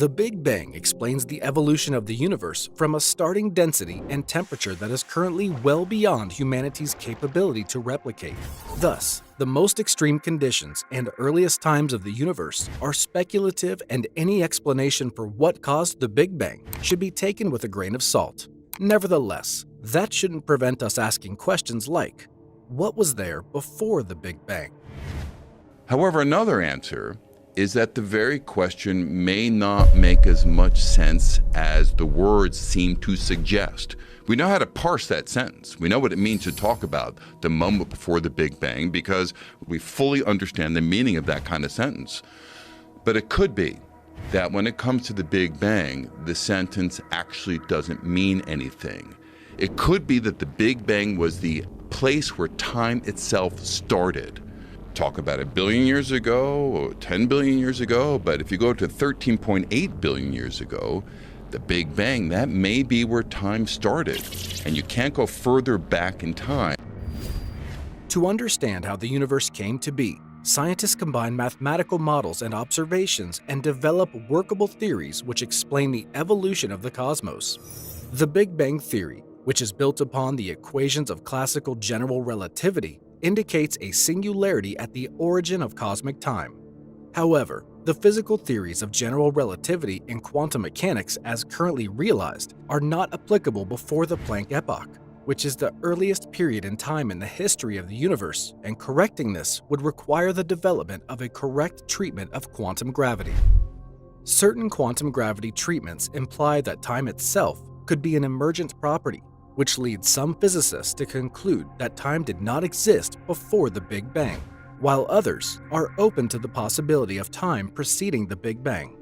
The Big Bang explains the evolution of the universe from a starting density and temperature that is currently well beyond humanity's capability to replicate. Thus, the most extreme conditions and earliest times of the universe are speculative, and any explanation for what caused the Big Bang should be taken with a grain of salt. Nevertheless, that shouldn't prevent us asking questions like, what was there before the Big Bang? However, another answer is that the very question may not make as much sense as the words seem to suggest. We know how to parse that sentence. We know what it means to talk about the moment before the Big Bang because we fully understand the meaning of that kind of sentence. But it could be that when it comes to the Big Bang, the sentence actually doesn't mean anything. It could be that the Big Bang was the place where time itself started. Talk about a billion years ago or 10 billion years ago, but if you go to 13.8 billion years ago, the Big Bang, that may be where time started, and you can't go further back in time. To understand how the universe came to be, scientists combine mathematical models and observations and develop workable theories which explain the evolution of the cosmos. The Big Bang theory, which is built upon the equations of classical general relativity, indicates a singularity at the origin of cosmic time. However, the physical theories of general relativity and quantum mechanics as currently realized are not applicable before the Planck epoch, which is the earliest period in time in the history of the universe, and correcting this would require the development of a correct treatment of quantum gravity. Certain quantum gravity treatments imply that time itself could be an emergent property, which leads some physicists to conclude that time did not exist before the Big Bang, while others are open to the possibility of time preceding the Big Bang.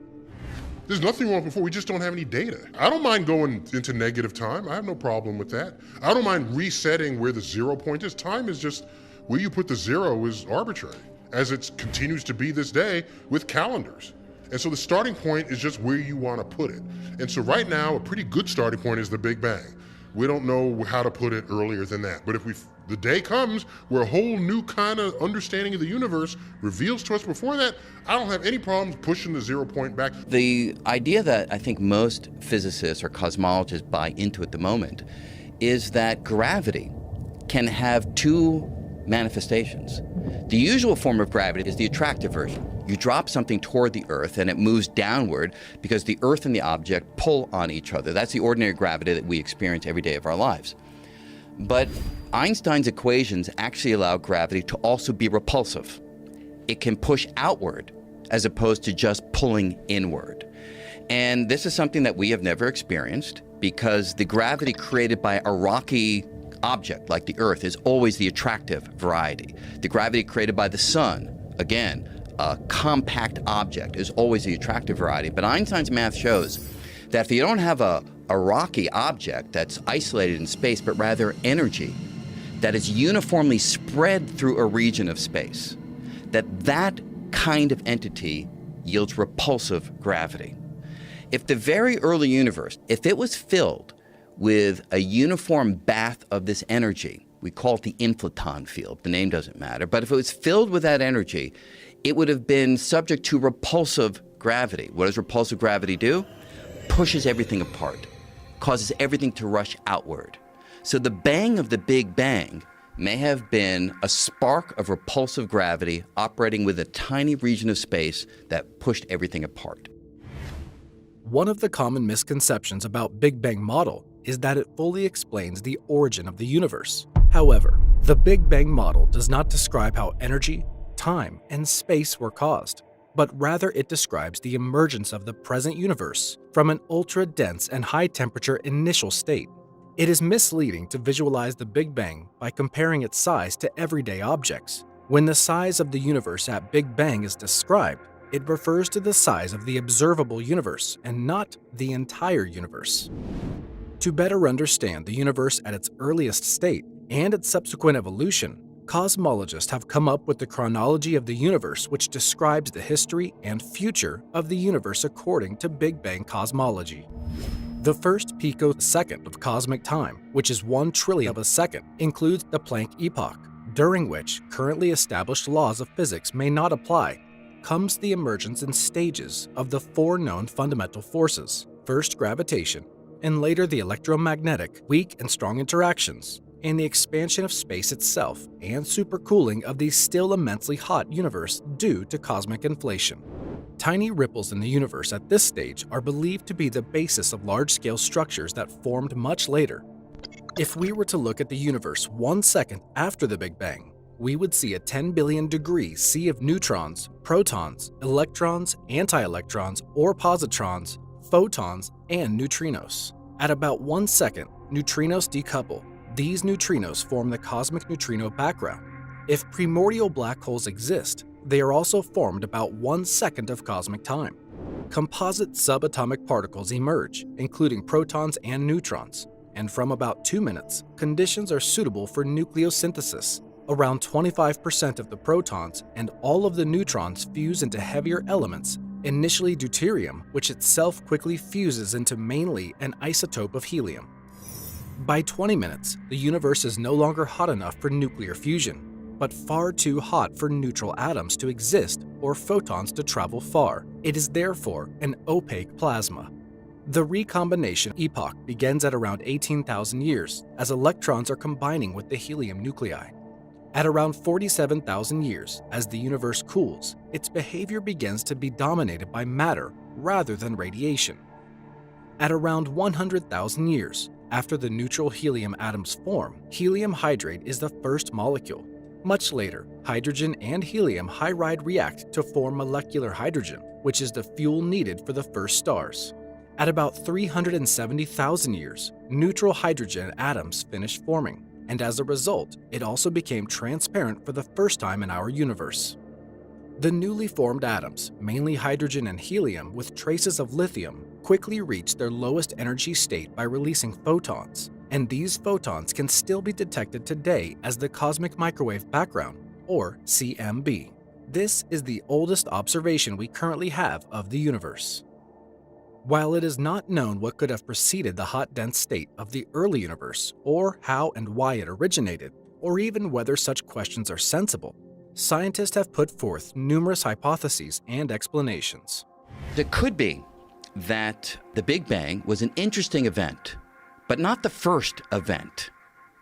There's nothing wrong before, we just don't have any data. I don't mind going into negative time, I have no problem with that. I don't mind resetting where the 0 point is. Time is just, where you put the 0 is arbitrary, as it continues to be this day with calendars. And so the starting point is just where you want to put it. And so right now, a pretty good starting point is the Big Bang. We don't know how to put it earlier than that. But if the day comes where a whole new kind of understanding of the universe reveals to us before that, I don't have any problems pushing the 0 point back. The idea that I think most physicists or cosmologists buy into at the moment is that gravity can have two manifestations. The usual form of gravity is the attractive version. You drop something toward the Earth and it moves downward because the Earth and the object pull on each other. That's the ordinary gravity that we experience every day of our lives. But Einstein's equations actually allow gravity to also be repulsive. It can push outward as opposed to just pulling inward. And this is something that we have never experienced because the gravity created by a rocky object like the Earth is always the attractive variety. The gravity created by the sun, again, a compact object, is always the attractive variety. But Einstein's math shows that if you don't have a rocky object that's isolated in space, but rather energy that is uniformly spread through a region of space, that kind of entity yields repulsive gravity. If the very early universe, if it was filled with a uniform bath of this energy, we call it the inflaton field, the name doesn't matter, but if it was filled with that energy, it would have been subject to repulsive gravity. What does repulsive gravity do? Pushes everything apart, causes everything to rush outward. So the bang of the Big Bang may have been a spark of repulsive gravity operating with a tiny region of space that pushed everything apart. One of the common misconceptions about Big Bang model is that it fully explains the origin of the universe. However, the Big Bang model does not describe how energy, time, and space were caused, but rather it describes the emergence of the present universe from an ultra-dense and high-temperature initial state. It is misleading to visualize the Big Bang by comparing its size to everyday objects. When the size of the universe at Big Bang is described, it refers to the size of the observable universe and not the entire universe. To better understand the universe at its earliest state and its subsequent evolution, cosmologists have come up with the chronology of the universe, which describes the history and future of the universe according to Big Bang cosmology. The first picosecond of cosmic time, which is 1 trillionth of a second, includes the Planck epoch, during which currently established laws of physics may not apply. comes the emergence in stages of the four known fundamental forces: first gravitation, and later the electromagnetic, weak and strong interactions, and the expansion of space itself and supercooling of the still immensely hot universe due to cosmic inflation. Tiny ripples in the universe at this stage are believed to be the basis of large-scale structures that formed much later. If we were to look at the universe 1 second after the Big Bang, we would see a 10 billion degree sea of neutrons, protons, electrons, anti-electrons or positrons, photons, and neutrinos. At about 1 second, neutrinos decouple. These neutrinos form the cosmic neutrino background. If primordial black holes exist, they are also formed about 1 second of cosmic time. Composite subatomic particles emerge, including protons and neutrons, and from about 2 minutes, conditions are suitable for nucleosynthesis. Around 25% of the protons and all of the neutrons fuse into heavier elements, initially deuterium, which itself quickly fuses into mainly an isotope of helium. By 20 minutes, the universe is no longer hot enough for nuclear fusion, but far too hot for neutral atoms to exist or photons to travel far. It is therefore an opaque plasma. The recombination epoch begins at around 18,000 years as electrons are combining with the helium nuclei. At around 47,000 years, as the universe cools, its behavior begins to be dominated by matter rather than radiation. At around 100,000 years, after the neutral helium atoms form, helium hydrate is the first molecule. Much later, hydrogen and helium hydride react to form molecular hydrogen, which is the fuel needed for the first stars. At about 370,000 years, neutral hydrogen atoms finished forming, and as a result, it also became transparent for the first time in our universe. The newly formed atoms, mainly hydrogen and helium with traces of lithium, quickly reach their lowest energy state by releasing photons, and these photons can still be detected today as the cosmic microwave background, or CMB. This is the oldest observation we currently have of the universe. While it is not known what could have preceded the hot dense state of the early universe, or how and why it originated, or even whether such questions are sensible, scientists have put forth numerous hypotheses and explanations. It could be that the Big Bang was an interesting event, but not the first event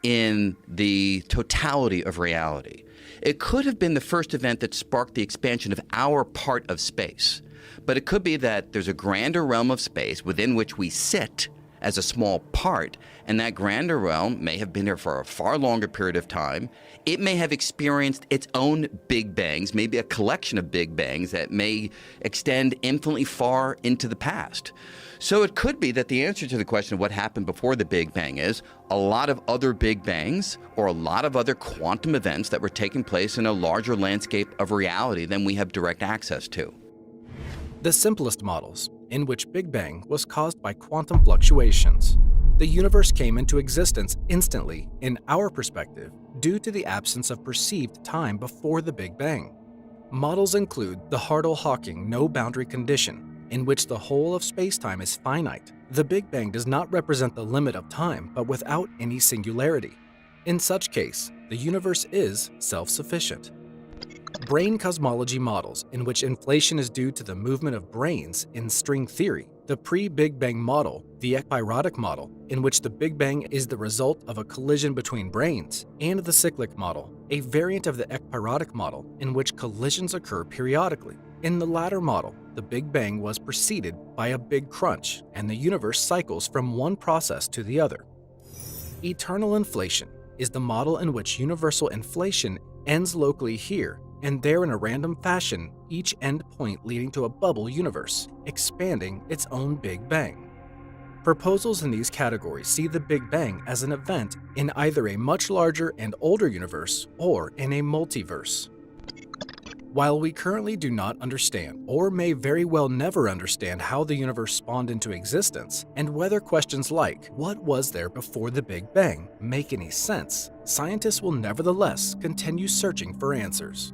in the totality of reality. It could have been the first event that sparked the expansion of our part of space. But it could be that there's a grander realm of space within which we sit as a small part, and that grander realm may have been there for a far longer period of time. It may have experienced its own Big Bangs, maybe a collection of Big Bangs that may extend infinitely far into the past. So it could be that the answer to the question of what happened before the Big Bang is a lot of other Big Bangs or a lot of other quantum events that were taking place in a larger landscape of reality than we have direct access to. The simplest models, in which Big Bang was caused by quantum fluctuations. The universe came into existence instantly, in our perspective, due to the absence of perceived time before the Big Bang. Models include the Hartle-Hawking no-boundary condition, in which the whole of spacetime is finite. The Big Bang does not represent the limit of time, but without any singularity. In such case, the universe is self-sufficient. Brain cosmology models, in which inflation is due to the movement of brains in string theory. The pre-Big Bang model, the ekpyrotic model, in which the Big Bang is the result of a collision between brains, and the cyclic model, a variant of the ekpyrotic model, in which collisions occur periodically. In the latter model, the Big Bang was preceded by a big crunch, and the universe cycles from one process to the other. Eternal inflation is the model in which universal inflation ends locally here and there in a random fashion, each endpoint leading to a bubble universe, expanding its own Big Bang. Proposals in these categories see the Big Bang as an event in either a much larger and older universe or in a multiverse. While we currently do not understand, or may very well never understand, how the universe spawned into existence, and whether questions like, what was there before the Big Bang, make any sense, scientists will nevertheless continue searching for answers.